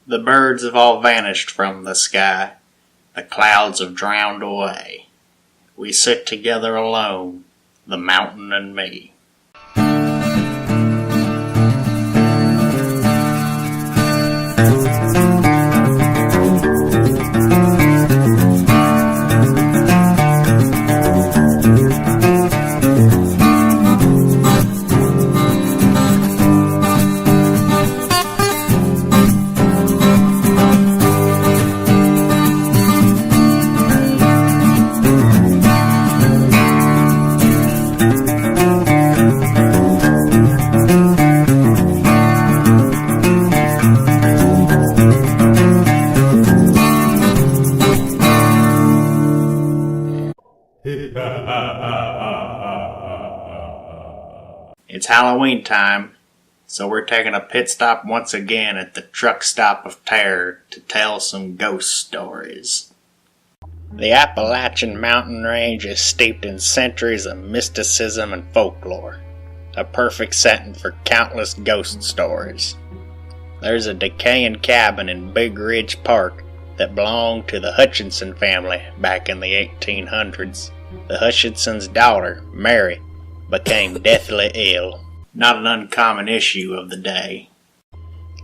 The birds have all vanished from the sky. The clouds have drowned away. We sit together alone, the mountain and me. It's Halloween time, so we're taking a pit stop once again at the Truckstop of Terror to tell some ghost stories. The Appalachian mountain range is steeped in centuries of mysticism and folklore, a perfect setting for countless ghost stories. There's a decaying cabin in Big Ridge Park that belonged to the Hutchinson family back in the 1800s. The Hutchinson's daughter, Mary, became deathly ill. Not an uncommon issue of the day.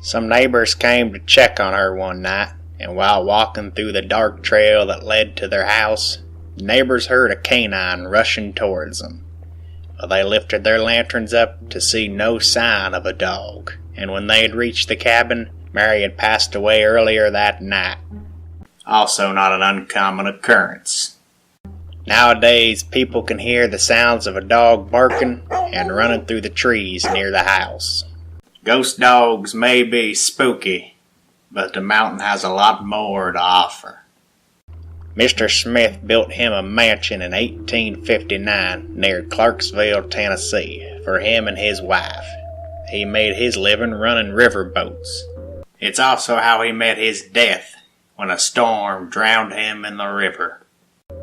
Some neighbors came to check on her one night, and while walking through the dark trail that led to their house, neighbors heard a canine rushing towards them. They lifted their lanterns up to see no sign of a dog, and when they had reached the cabin, Mary had passed away earlier that night. Also not an uncommon occurrence. Nowadays, people can hear the sounds of a dog barking and running through the trees near the house. Ghost dogs may be spooky, but the mountain has a lot more to offer. Mr. Smith built him a mansion in 1859 near Clarksville, Tennessee, for him and his wife. He made his living running river boats. It's also how he met his death when a storm drowned him in the river.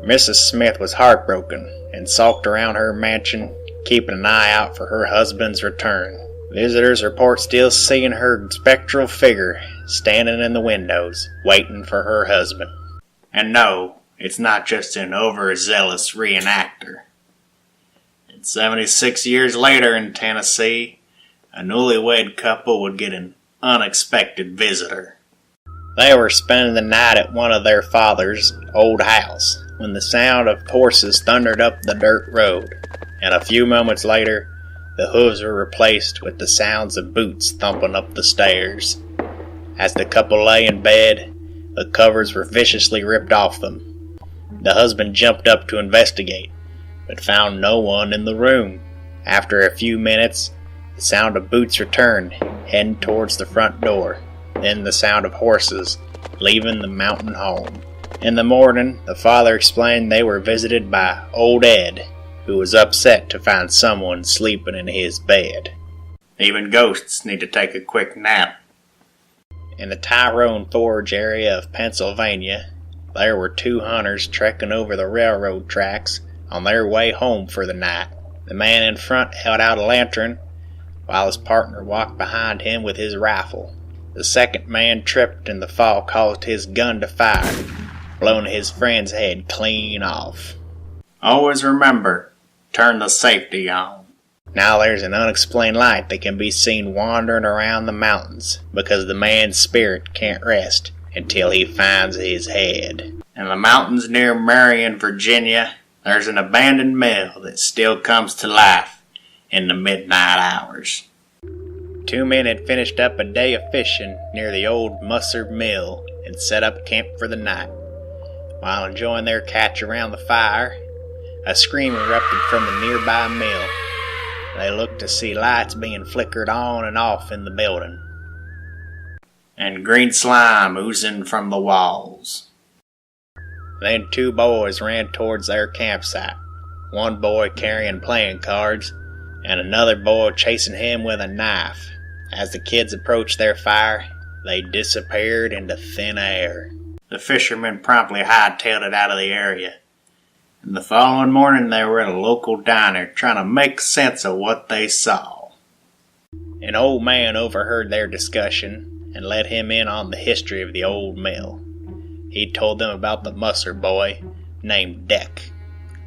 Mrs. Smith was heartbroken and sulked around her mansion, keeping an eye out for her husband's return. Visitors report still seeing her spectral figure standing in the windows, waiting for her husband. And no, it's not just an overzealous reenactor. And 76 years later in Tennessee, a newlywed couple would get an unexpected visitor. They were spending the night at one of their father's old house when the sound of horses thundered up the dirt road, and a few moments later, the hooves were replaced with the sounds of boots thumping up the stairs. As the couple lay in bed, the covers were viciously ripped off them. The husband jumped up to investigate, but found no one in the room. After a few minutes, the sound of boots returned, heading towards the front door. Then the sound of horses leaving the mountain home. In the morning, the father explained they were visited by Old Ed, who was upset to find someone sleeping in his bed. Even ghosts need to take a quick nap. In the Tyrone Forge area of Pennsylvania, there were two hunters trekking over the railroad tracks on their way home for the night. The man in front held out a lantern, while his partner walked behind him with his rifle. The second man tripped and the fall caused his gun to fire, blowing his friend's head clean off. Always remember, turn the safety on. Now there's an unexplained light that can be seen wandering around the mountains because the man's spirit can't rest until he finds his head. In the mountains near Marion, Virginia, there's an abandoned mill that still comes to life in the midnight hours. Two men had finished up a day of fishing near the old Musser Mill and set up camp for the night. While enjoying their catch around the fire, a scream erupted from the nearby mill. They looked to see lights being flickered on and off in the building, and green slime oozing from the walls. Then two boys ran towards their campsite, one boy carrying playing cards, and another boy chasing him with a knife. As the kids approached their fire, they disappeared into thin air. The fishermen promptly hightailed it out of the area. And the following morning they were at a local diner trying to make sense of what they saw. An old man overheard their discussion and let him in on the history of the old mill. He told them about the Musser boy named Deck.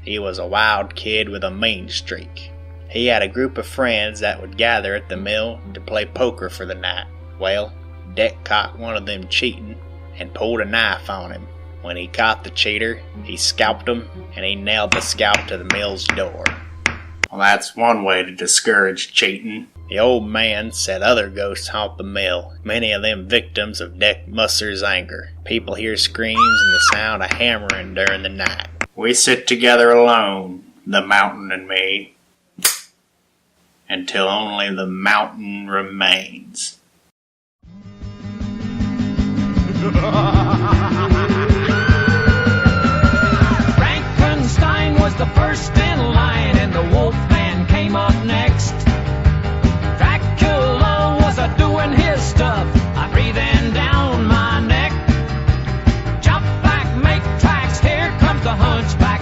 He was a wild kid with a mean streak. He had a group of friends that would gather at the mill to play poker for the night. Well, Deck caught one of them cheating and pulled a knife on him. When he caught the cheater, he scalped him, and he nailed the scalp to the mill's door. Well, that's one way to discourage cheating. The old man said other ghosts haunt the mill, many of them victims of Deck Musser's anger. People hear screams and the sound of hammering during the night. We sit together alone, the mountain and me, until only the mountain remains. Frankenstein was the first in line, and the Wolfman came up next. Dracula was a-doing his stuff, breathing down my neck. Jump back, make tracks, here comes the hunchback.